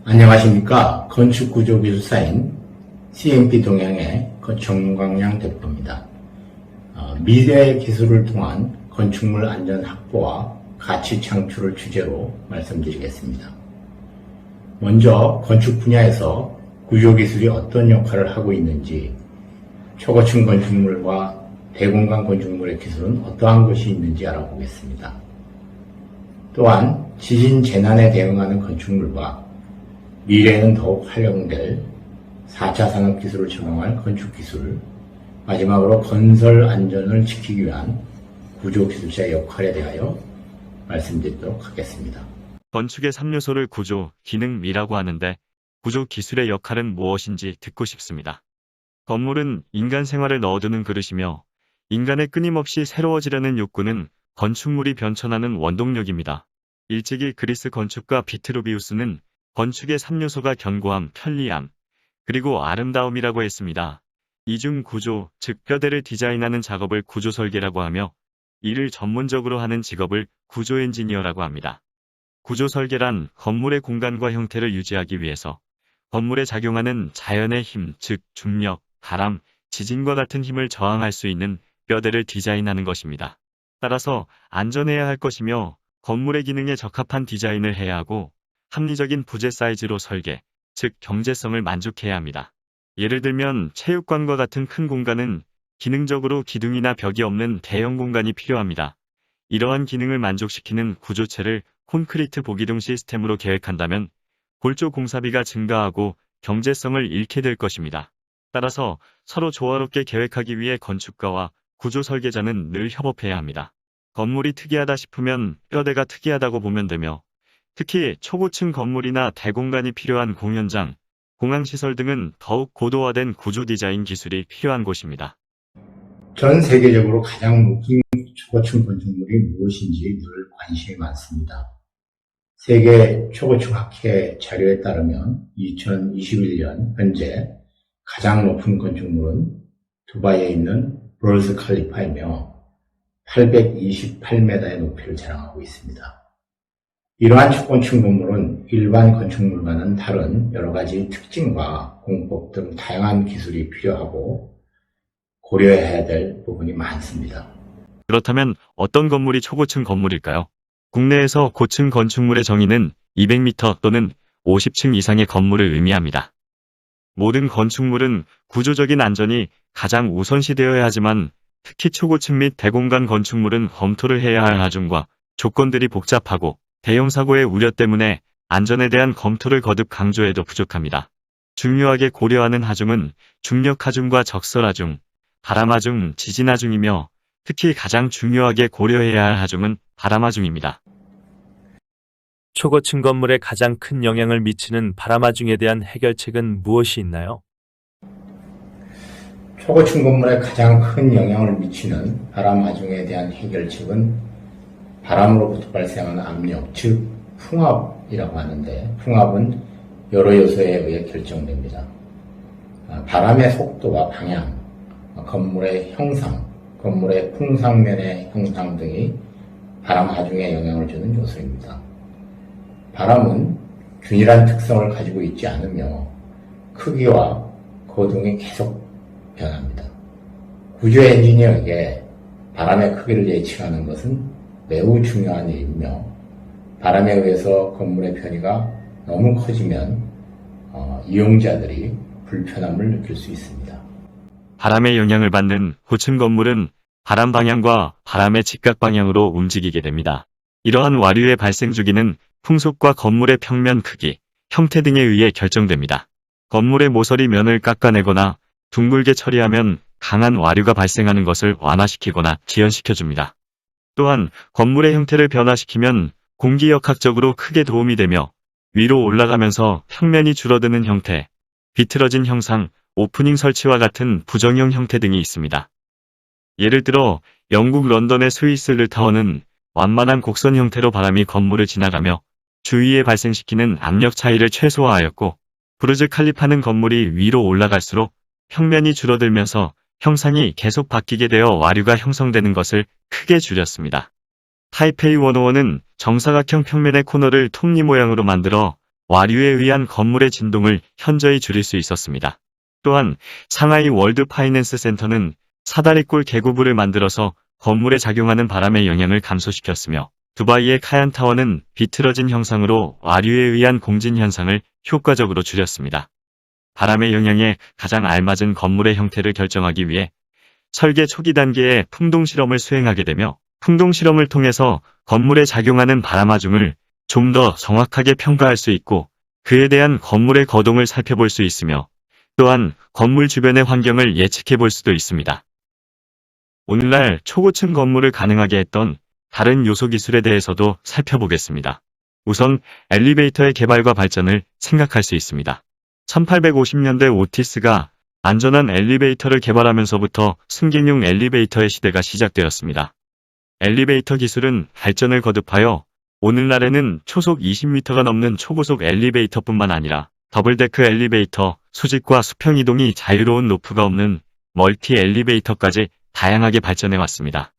안녕하십니까. 건축구조기술사인 CMP 동양의 정광양 대표입니다. 미래 기술을 통한 건축물 안전 확보와 가치 창출을 주제로 말씀드리겠습니다. 먼저 건축 분야에서 구조기술이 어떤 역할을 하고 있는지, 초고층 건축물과 대공간 건축물의 기술은 어떠한 것이 있는지 알아보겠습니다. 또한 지진 재난에 대응하는 건축물과 미래에는 더욱 활용될 4차 산업기술을 적용할 건축기술, 마지막으로 건설 안전을 지키기 위한 구조기술자의 역할에 대하여 말씀드리도록 하겠습니다. 건축의 3요소를 구조, 기능, 미라고 하는데 구조기술의 역할은 무엇인지 듣고 싶습니다. 건물은 인간 생활을 넣어두는 그릇이며 인간의 끊임없이 새로워지려는 욕구는 건축물이 변천하는 원동력입니다. 일찍이 그리스 건축가 비트루비우스는 건축의 3요소가 견고함, 편리함, 그리고 아름다움이라고 했습니다. 이 중 구조, 즉 뼈대를 디자인하는 작업을 구조설계라고 하며 이를 전문적으로 하는 직업을 구조엔지니어라고 합니다. 구조설계란 건물의 공간과 형태를 유지하기 위해서 건물에 작용하는 자연의 힘, 즉 중력, 바람, 지진과 같은 힘을 저항할 수 있는 뼈대를 디자인하는 것입니다. 따라서 안전해야 할 것이며 건물의 기능에 적합한 디자인을 해야 하고 합리적인 부재 사이즈로 설계, 즉 경제성을 만족해야 합니다. 예를 들면 체육관과 같은 큰 공간은 기능적으로 기둥이나 벽이 없는 대형 공간이 필요합니다. 이러한 기능을 만족시키는 구조체를 콘크리트 보기둥 시스템으로 계획한다면 골조 공사비가 증가하고 경제성을 잃게 될 것입니다. 따라서 서로 조화롭게 계획하기 위해 건축가와 구조 설계자는 늘 협업해야 합니다. 건물이 특이하다 싶으면 뼈대가 특이하다고 보면 되며 특히 초고층 건물이나 대공간이 필요한 공연장, 공항시설 등은 더욱 고도화된 구조 디자인 기술이 필요한 곳입니다. 전 세계적으로 가장 높은 초고층 건축물이 무엇인지 늘 관심이 많습니다. 세계 초고층 학회 자료에 따르면 2021년 현재 가장 높은 건축물은 두바이에 있는 부르즈 칼리파이며 828m의 높이를 자랑하고 있습니다. 이러한 초고층 건물은 일반 건축물과는 다른 여러 가지 특징과 공법 등 다양한 기술이 필요하고 고려해야 될 부분이 많습니다. 그렇다면 어떤 건물이 초고층 건물일까요? 국내에서 고층 건축물의 정의는 200m 또는 50층 이상의 건물을 의미합니다. 모든 건축물은 구조적인 안전이 가장 우선시되어야 하지만 특히 초고층 및 대공간 건축물은 검토를 해야 할 하중과 조건들이 복잡하고 대형 사고의 우려 때문에 안전에 대한 검토를 거듭 강조해도 부족합니다. 중요하게 고려하는 하중은 중력 하중과 적설 하중, 바람 하중, 지진 하중이며 특히 가장 중요하게 고려해야 할 하중은 바람 하중입니다. 초고층 건물에 가장 큰 영향을 미치는 바람 하중에 대한 해결책은 무엇이 있나요? 초고층 건물에 가장 큰 영향을 미치는 바람 하중에 대한 해결책은 바람으로부터 발생하는 압력, 즉 풍압이라고 하는데, 풍압은 여러 요소에 의해 결정됩니다. 바람의 속도와 방향, 건물의 형상, 건물의 풍상면의 형상 등이 바람 하중에 영향을 주는 요소입니다. 바람은 균일한 특성을 가지고 있지 않으며 크기와 거동이 계속 변합니다. 구조 엔지니어에게 바람의 크기를 예측하는 것은 매우 중요한 일이며, 바람에 의해서 건물의 편의가 너무 커지면 이용자들이 불편함을 느낄 수 있습니다. 바람의 영향을 받는 고층 건물은 바람 방향과 바람의 직각 방향으로 움직이게 됩니다. 이러한 와류의 발생 주기는 풍속과 건물의 평면 크기, 형태 등에 의해 결정됩니다. 건물의 모서리 면을 깎아내거나 둥글게 처리하면 강한 와류가 발생하는 것을 완화시키거나 지연시켜줍니다. 또한 건물의 형태를 변화시키면 공기역학적으로 크게 도움이 되며 위로 올라가면서 평면이 줄어드는 형태, 비틀어진 형상, 오프닝 설치와 같은 부정형 형태 등이 있습니다. 예를 들어 영국 런던의 스위스 르타워는 완만한 곡선 형태로 바람이 건물을 지나가며 주위에 발생시키는 압력 차이를 최소화하였고, 부르즈 칼리파는 건물이 위로 올라갈수록 평면이 줄어들면서 형상이 계속 바뀌게 되어 와류가 형성되는 것을 크게 줄였습니다. 타이페이 101은 정사각형 평면의 코너를 톱니 모양으로 만들어 와류에 의한 건물의 진동을 현저히 줄일 수 있었습니다. 또한 상하이 월드 파이낸스 센터는 사다리꼴 계구부를 만들어서 건물에 작용하는 바람의 영향을 감소시켰으며 두바이의 카얀타워는 비틀어진 형상으로 와류에 의한 공진 현상을 효과적으로 줄였습니다. 바람의 영향에 가장 알맞은 건물의 형태를 결정하기 위해 설계 초기 단계에 풍동 실험을 수행하게 되며 풍동 실험을 통해서 건물에 작용하는 바람하중을 좀 더 정확하게 평가할 수 있고 그에 대한 건물의 거동을 살펴볼 수 있으며 또한 건물 주변의 환경을 예측해 볼 수도 있습니다. 오늘날 초고층 건물을 가능하게 했던 다른 요소 기술에 대해서도 살펴보겠습니다. 우선 엘리베이터의 개발과 발전을 생각할 수 있습니다. 1850년대 오티스가 안전한 엘리베이터를 개발하면서부터 승객용 엘리베이터의 시대가 시작되었습니다. 엘리베이터 기술은 발전을 거듭하여 오늘날에는 초속 20m가 넘는 초고속 엘리베이터뿐만 아니라 더블데크 엘리베이터, 수직과 수평 이동이 자유로운 로프가 없는 멀티 엘리베이터까지 다양하게 발전해 왔습니다.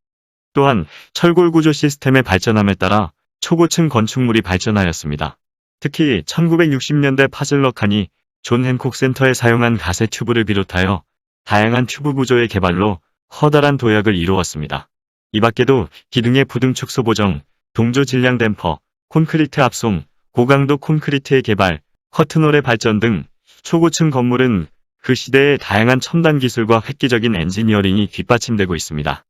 또한 철골 구조 시스템의 발전함에 따라 초고층 건축물이 발전하였습니다. 특히 1960년대 파즐러 칸이 존 핸콕 센터에 사용한 가세 튜브를 비롯하여 다양한 튜브 구조의 개발로 커다란 도약을 이루었습니다. 이 밖에도 기둥의 부등 축소 보정, 동조 질량 댐퍼, 콘크리트 압송, 고강도 콘크리트의 개발, 커튼홀의 발전 등 초고층 건물은 그 시대의 다양한 첨단 기술과 획기적인 엔지니어링이 뒷받침되고 있습니다.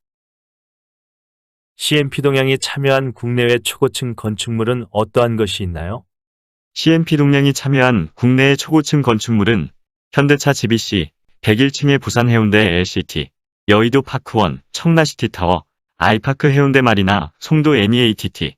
CMP 동양이 참여한 국내외 초고층 건축물은 어떠한 것이 있나요? CMP 동양이 참여한 국내의 초고층 건축물은 현대차 GBC, 101층의 부산 해운대 LCT, 여의도 파크원, 청라시티타워, 아이파크 해운대 마리나, 송도 NEATT,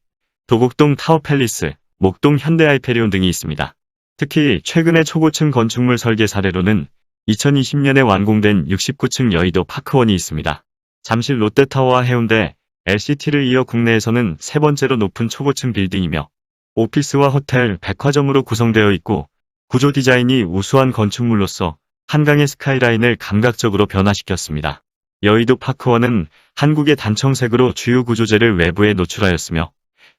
도곡동 타워팰리스, 목동 현대 하이페리온 등이 있습니다. 특히 최근의 초고층 건축물 설계 사례로는 2020년에 완공된 69층 여의도 파크원이 있습니다. 잠실 롯데타워와 해운대, LCT를 이어 국내에서는 세 번째로 높은 초고층 빌딩이며 오피스와 호텔, 백화점으로 구성되어 있고 구조 디자인이 우수한 건축물로서 한강의 스카이라인을 감각적으로 변화시켰습니다. 여의도 파크원은 한국의 단청색으로 주요 구조재를 외부에 노출하였으며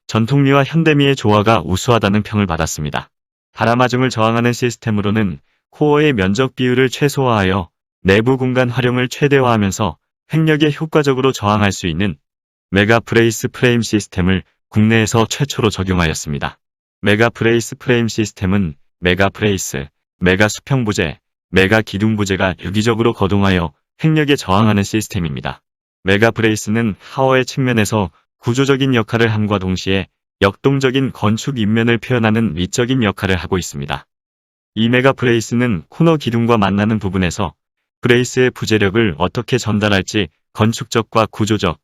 전통미와 현대미의 조화가 우수하다는 평을 받았습니다. 바람하중을 저항하는 시스템으로는 코어의 면적 비율을 최소화하여 내부 공간 활용을 최대화하면서 횡력에 효과적으로 저항할 수 있는 메가 브레이스 프레임 시스템을 국내에서 최초로 적용하였습니다. 메가 브레이스 프레임 시스템은 메가 브레이스, 메가 수평 부재, 메가 기둥 부재가 유기적으로 거동하여 횡력에 저항하는 시스템입니다. 메가 브레이스는 하워의 측면에서 구조적인 역할을 함과 동시에 역동적인 건축 인면을 표현하는 미적인 역할을 하고 있습니다. 이 메가 브레이스는 코너 기둥과 만나는 부분에서 브레이스의 부재력을 어떻게 전달할지 건축적과 구조적,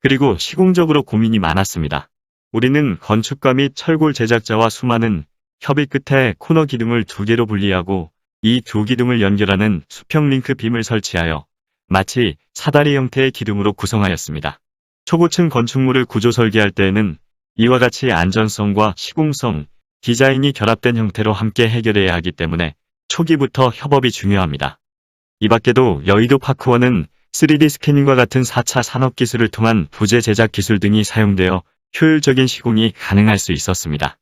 그리고 시공적으로 고민이 많았습니다. 우리는 건축가 및 철골 제작자와 수많은 협의 끝에 코너 기둥을 두 개로 분리하고 이 두 기둥을 연결하는 수평 링크 빔을 설치하여 마치 사다리 형태의 기둥으로 구성하였습니다. 초고층 건축물을 구조 설계할 때에는 이와 같이 안전성과 시공성, 디자인이 결합된 형태로 함께 해결해야 하기 때문에 초기부터 협업이 중요합니다. 이 밖에도 여의도 파크원은 3D 스캐닝과 같은 4차 산업기술을 통한 부재 제작 기술 등이 사용되어 효율적인 시공이 가능할 수 있었습니다.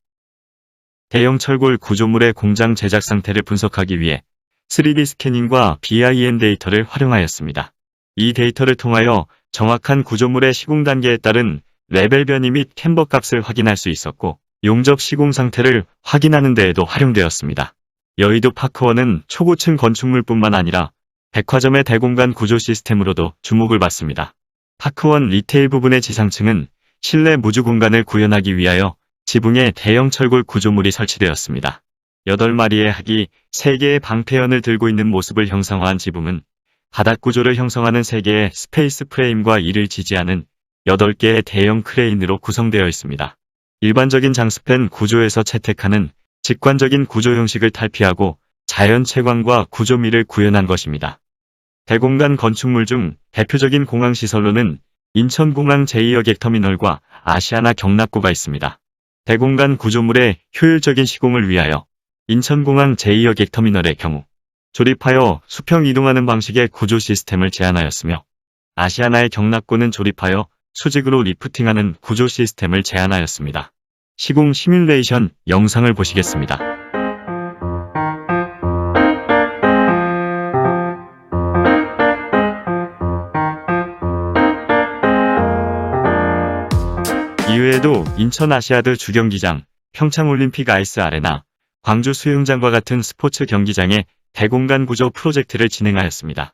대형 철골 구조물의 공장 제작 상태를 분석하기 위해 3D 스캐닝과 BIM 데이터를 활용하였습니다. 이 데이터를 통하여 정확한 구조물의 시공 단계에 따른 레벨 변이 및 캠버 값을 확인할 수 있었고 용접 시공 상태를 확인하는 데에도 활용되었습니다. 여의도 파크원은 초고층 건축물뿐만 아니라 백화점의 대공간 구조 시스템으로도 주목을 받습니다. 파크원 리테일 부분의 지상층은 실내 무주 공간을 구현하기 위하여 지붕에 대형 철골 구조물이 설치되었습니다. 8마리의 학이 3개의 방패연을 들고 있는 모습을 형상화한 지붕은 바닥 구조를 형성하는 3개의 스페이스 프레임과 이를 지지하는 8개의 대형 크레인으로 구성되어 있습니다. 일반적인 장스팬 구조에서 채택하는 직관적인 구조 형식을 탈피하고 자연 채광과 구조미를 구현한 것입니다. 대공간 건축물 중 대표적인 공항시설로는 인천공항 제2여객터미널과 아시아나 경납고가 있습니다. 대공간 구조물의 효율적인 시공을 위하여 인천공항 제2여객터미널의 경우 조립하여 수평 이동하는 방식의 구조 시스템을 제안하였으며 아시아나의 경납고는 조립하여 수직으로 리프팅하는 구조 시스템을 제안하였습니다. 시공 시뮬레이션 영상을 보시겠습니다. 이외에도 인천 아시아드 주경기장, 평창올림픽 아이스 아레나, 광주 수영장과 같은 스포츠 경기장의 대공간 구조 프로젝트를 진행하였습니다.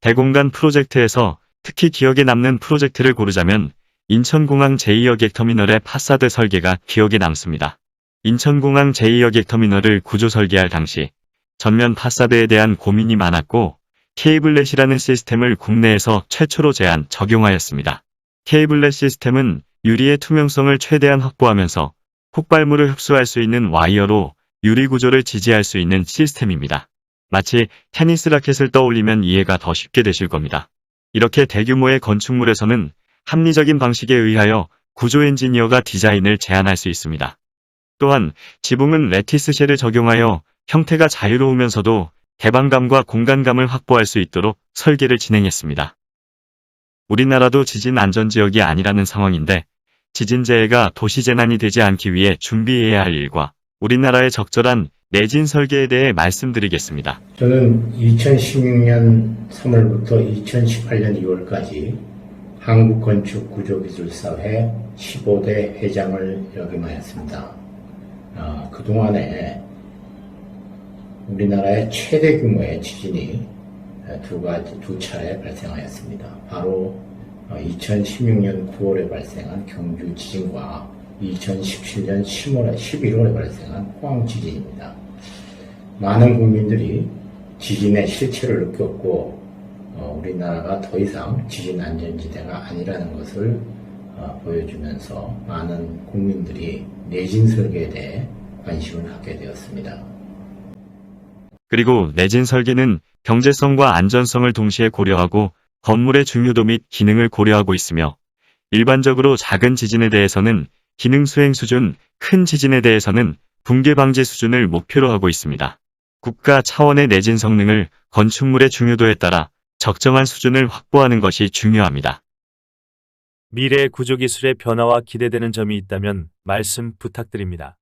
대공간 프로젝트에서 특히 기억에 남는 프로젝트를 고르자면 인천공항 제2여객터미널의 파사드 설계가 기억에 남습니다. 인천공항 제2여객터미널을 구조 설계할 당시 전면 파사드에 대한 고민이 많았고 케이블렛이라는 시스템을 국내에서 최초로 적용하였습니다. 케이블렛 시스템은 유리의 투명성을 최대한 확보하면서 폭발물을 흡수할 수 있는 와이어로 유리 구조를 지지할 수 있는 시스템입니다. 마치 테니스 라켓을 떠올리면 이해가 더 쉽게 되실 겁니다. 이렇게 대규모의 건축물에서는 합리적인 방식에 의하여 구조 엔지니어가 디자인을 제안할 수 있습니다. 또한 지붕은 레티스쉘을 적용하여 형태가 자유로우면서도 개방감과 공간감을 확보할 수 있도록 설계를 진행했습니다. 우리나라도 지진 안전지역이 아니라는 상황인데 지진재해가 도시재난이 되지 않기 위해 준비해야 할 일과 우리나라의 적절한 내진 설계에 대해 말씀드리겠습니다. 저는 2016년 3월부터 2018년 2월까지 한국건축구조기술사회 15대 회장을 역임하였습니다. 그동안에 우리나라의 최대 규모의 지진이 두 차례 발생하였습니다. 바로 2016년 9월에 발생한 경주 지진과 2017년 11월에 발생한 포항 지진입니다. 많은 국민들이 지진의 실체를 느꼈고 우리나라가 더 이상 지진 안전지대가 아니라는 것을 보여주면서 많은 국민들이 내진 설계에 대해 관심을 갖게 되었습니다. 그리고 내진 설계는 경제성과 안전성을 동시에 고려하고 건물의 중요도 및 기능을 고려하고 있으며 일반적으로 작은 지진에 대해서는 기능 수행 수준, 큰 지진에 대해서는 붕괴 방지 수준을 목표로 하고 있습니다. 국가 차원의 내진 성능을 건축물의 중요도에 따라 적정한 수준을 확보하는 것이 중요합니다. 미래의 구조기술의 변화와 기대되는 점이 있다면 말씀 부탁드립니다.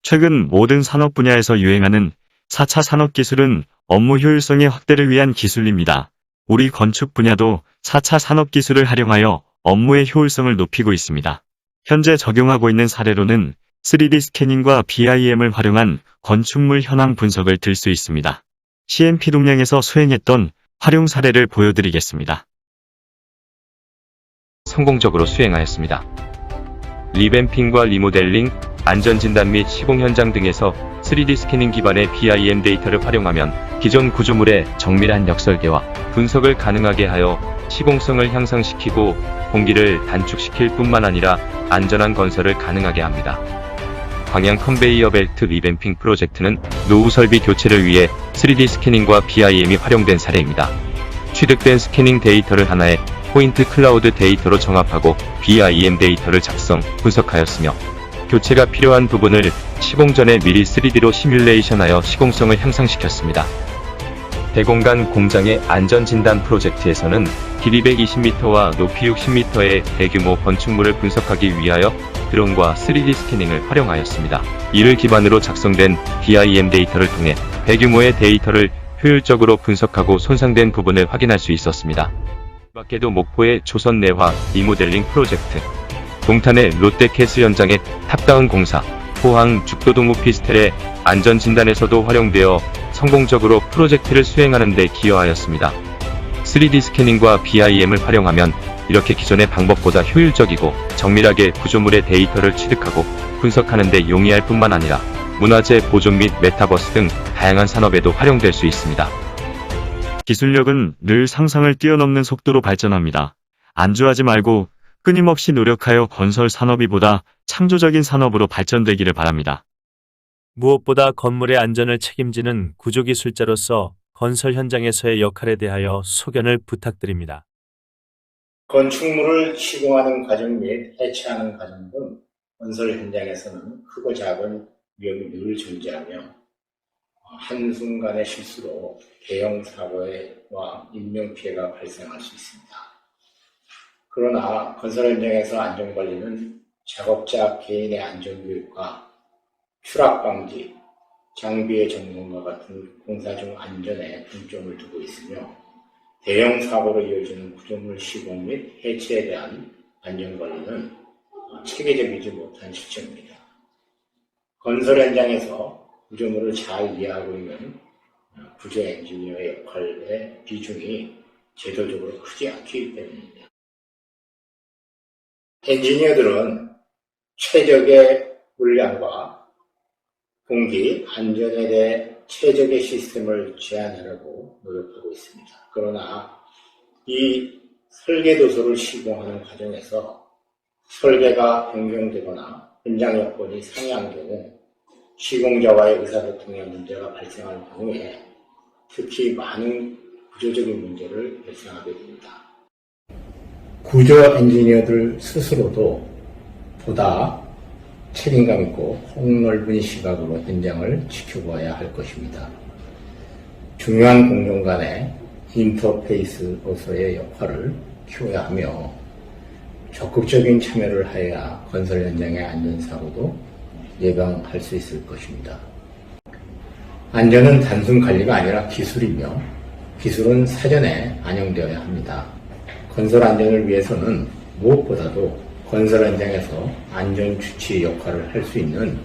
최근 모든 산업 분야에서 유행하는 4차 산업기술은 업무 효율성의 확대를 위한 기술입니다. 우리 건축 분야도 4차 산업기술을 활용하여 업무의 효율성을 높이고 있습니다. 현재 적용하고 있는 사례로는 3D 스캐닝과 BIM을 활용한 건축물 현황 분석을 들 수 있습니다. CMP 동량에서 수행했던 활용 사례를 보여드리겠습니다. 성공적으로 수행하였습니다. 리뱀핑과 리모델링, 안전진단 및 시공 현장 등에서 3D 스캐닝 기반의 BIM 데이터를 활용하면 기존 구조물의 정밀한 역설계와 분석을 가능하게 하여 시공성을 향상시키고 공기를 단축시킬 뿐만 아니라 안전한 건설을 가능하게 합니다. 광양 컨베이어 벨트 리뱀핑 프로젝트는 노후 설비 교체를 위해 3D 스캐닝과 BIM이 활용된 사례입니다. 취득된 스캐닝 데이터를 하나의 포인트 클라우드 데이터로 정합하고 BIM 데이터를 작성, 분석하였으며 교체가 필요한 부분을 시공 전에 미리 3D로 시뮬레이션하여 시공성을 향상시켰습니다. 대공간 공장의 안전진단 프로젝트에서는 길이 120m와 높이 60m의 대규모 건축물을 분석하기 위하여 드론과 3D 스캐닝을 활용하였습니다. 이를 기반으로 작성된 BIM 데이터를 통해 대규모의 데이터를 효율적으로 분석하고 손상된 부분을 확인할 수 있었습니다. 이 밖에도 목포의 조선내화 리모델링 프로젝트, 동탄의 롯데캐슬 현장의 탑다운 공사, 포항 죽도동 오피스텔의 안전진단에서도 활용되어 성공적으로 프로젝트를 수행하는 데 기여하였습니다. 3D 스캐닝과 BIM을 활용하면 이렇게 기존의 방법보다 효율적이고 정밀하게 구조물의 데이터를 취득하고 분석하는 데 용이할 뿐만 아니라 문화재 보존 및 메타버스 등 다양한 산업에도 활용될 수 있습니다. 기술력은 늘 상상을 뛰어넘는 속도로 발전합니다. 안주하지 말고 끊임없이 노력하여 건설 산업이 보다 창조적인 산업으로 발전되기를 바랍니다. 무엇보다 건물의 안전을 책임지는 구조기술자로서 건설 현장에서의 역할에 대하여 소견을 부탁드립니다. 건축물을 시공하는 과정 및 해체하는 과정 등 건설 현장에서는 크고 작은 위험이 늘 존재하며 한순간의 실수로 대형 사고와 인명피해가 발생할 수 있습니다. 그러나 건설 현장에서 안전관리는 작업자 개인의 안전교육과 추락 방지, 장비의 점검과 같은 공사 중 안전에 중점을 두고 있으며 대형 사고로 이어지는 구조물 시공 및 해체에 대한 안전관리는 체계적이지 못한 실정입니다. 건설 현장에서 구조물을 잘 이해하고 있는 구조 엔지니어의 역할의 비중이 제도적으로 크지 않기 때문입니다. 엔지니어들은 최적의 물량과 공기, 안전에 대해 최적의 시스템을 제안하려고 노력하고 있습니다. 그러나 이 설계도서를 시공하는 과정에서 설계가 변경되거나 현장 여건이 상이한 경우 시공자와의 의사소통에 문제가 발생할 경우에 특히 많은 구조적인 문제를 발생하게 됩니다. 구조 엔지니어들 스스로도 보다 책임감 있고 폭넓은 시각으로 현장을 지켜봐야 할 것입니다. 중요한 공정 간의 인터페이스로서의 역할을 키워야 하며 적극적인 참여를 하여야 건설 현장의 안전사고도 예방할 수 있을 것입니다. 안전은 단순 관리가 아니라 기술이며 기술은 사전에 반영되어야 합니다. 건설 안전을 위해서는 무엇보다도 건설 현장에서 안전 주치 역할을 할 수 있는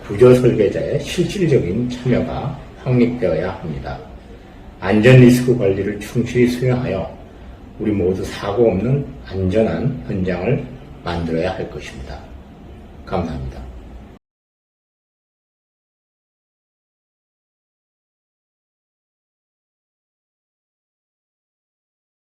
구조 설계자의 실질적인 참여가 확립되어야 합니다. 안전 리스크 관리를 충실히 수행하여 우리 모두 사고 없는 안전한 현장을 만들어야 할 것입니다. 감사합니다.